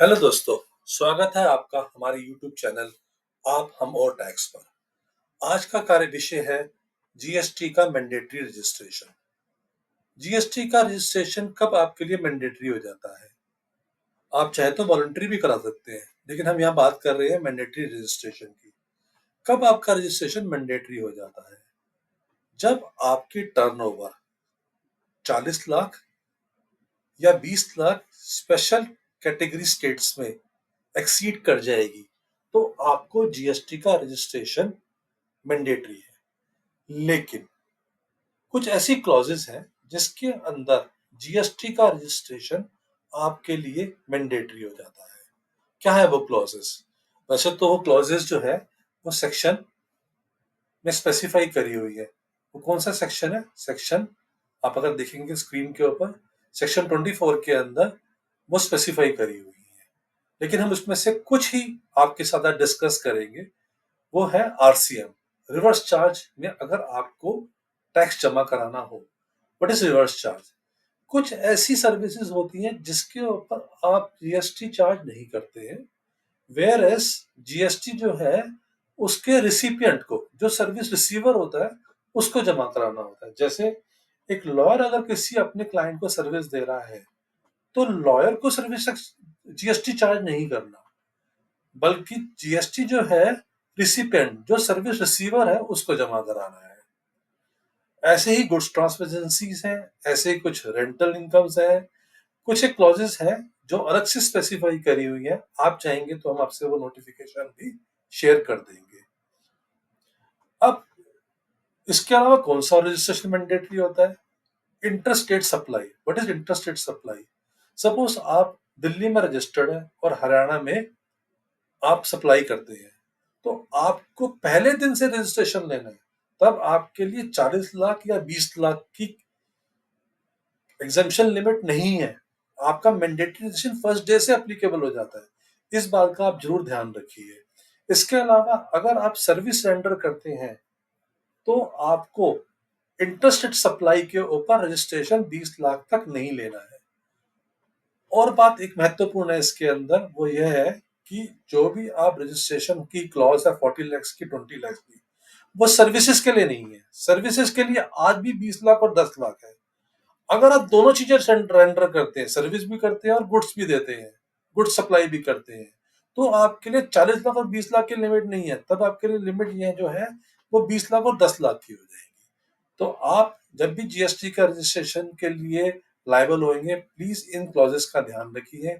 Hello दोस्तों, स्वागत है आपका हमारे YouTube चैनल आप हम और टैक्स पर। आज का कार्य विषय है जीएसटी का मैंडेटरी रजिस्ट्रेशन। जीएसटी का रजिस्ट्रेशन कब आपके लिए मैंडेटरी हो जाता है? आप चाहे तो वॉलंटरी भी करा सकते हैं, लेकिन हम यहाँ बात कर रहे हैं मैंडेटरी रजिस्ट्रेशन की। कब आपका रजिस्ट्रेशन मैंडेटरी हो जाता है? जब आपकी टर्नओवर 40 लाख या 20 लाख स्पेशल कैटेगरी स्टेट्स में एक्सीड कर जाएगी, तो आपको जीएसटी का रजिस्ट्रेशन मैंडेटरी है। लेकिन कुछ ऐसी क्लॉजेस हैं जिसके अंदर जीएसटी का रजिस्ट्रेशन आपके लिए मैंडेटरी हो जाता है। क्या है वो क्लॉजेस? वैसे तो वो क्लॉजेस जो है वो सेक्शन में स्पेसिफाई करी हुई है। वो कौन सा सेक्शन है? सेक्शन आप अगर देखेंगे स्क्रीन के ऊपर, सेक्शन 24 के अंदर वो स्पेसिफाई करी हुई है। लेकिन हम उसमें से कुछ ही आपके साथ आज डिस्कस करेंगे। वो है आरसीएम, रिवर्स चार्ज में अगर आपको टैक्स जमा कराना हो। What is reverse charge? कुछ ऐसी सर्विसेज होती हैं जिसके ऊपर आप जीएसटी चार्ज नहीं करते हैं, वेयर एस जीएसटी जो है उसके रिसिपिएंट को, जो सर्विस रिसीवर होता है, उसको जमा कराना होता है। जैसे एक लॉयर अगर किसी अपने क्लाइंट को सर्विस दे रहा है, तो लॉयर को सर्विस जीएसटी चार्ज नहीं करना, बल्कि जीएसटी जो है रिसिपिएंट, जो सर्विस रिसीवर है, उसको जमा कराना है। ऐसे ही गुड्स ट्रांसमिशंस हैं, ऐसे ही कुछ रेंटल इनकम्स है, कुछ एक क्लॉजेस है जो अलग से स्पेसिफाई करी हुई है। आप चाहेंगे तो हम आपसे वो नोटिफिकेशन भी शेयर कर देंगे। अब इसके अलावा कौन सा रजिस्ट्रेशन मैंडेटरी होता है? Interstate supply. What is interstate supply? Suppose आप दिल्ली में रजिस्टर्ड है और हरियाणा में आप सप्लाई करते हैं, तो आपको पहले दिन से रजिस्ट्रेशन लेना है। तब आपके लिए 40 लाख या 20 लाख की एग्जेम्पशन लिमिट नहीं है। आपका मैंडेटरी रजिस्ट्रेशन फर्स्ट डे से एप्लीकेबल हो जाता है। इस बात का आप जरूर ध्यान रखिए। इसके अलावा अगर आप सर्विस रेंडर करते हैं, तो आपको इंटरस्टेट सप्लाई के ऊपर रजिस्ट्रेशन 20 लाख तक नहीं लेना है। और बात एक महत्वपूर्ण है इसके अंदर, वो यह है कि जो भी आप रजिस्ट्रेशन की क्लॉज है 40 लैक्स की, 20 लैक्स की, वो सर्विसेज के लिए नहीं है। सर्विसेज के लिए आज भी 20 लाख और 10 लाख है। अगर आप दोनों चीजें रेंडर करते हैं, सर्विस भी करते हैं और गुड्स भी देते हैं, गुड्स सप्लाई भी करते हैं, तो आपके लिए 40 लाख और 20 लाख की लिमिट नहीं है। तब आपके लिए लिमिट ये जो है वो 20 लाख और 10 लाख की हो जाएगी। तो आप जब भी जीएसटी का रजिस्ट्रेशन के लिए लायबल होंगे, प्लीज इन क्लॉजेस का ध्यान रखिए।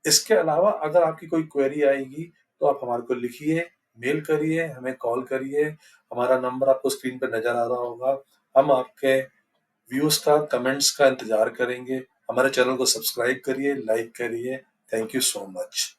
इसके अलावा अगर आपकी कोई क्वेरी आएगी तो आप हमारे को लिखिए, मेल करिए, हमें कॉल करिए। हमारा नंबर आपको स्क्रीन पर नजर आ रहा होगा। हम आपके व्यूज का, कमेंट्स का इंतजार करेंगे। हमारे चैनल को सब्सक्राइब करिए, लाइक करिए। Thank you so much.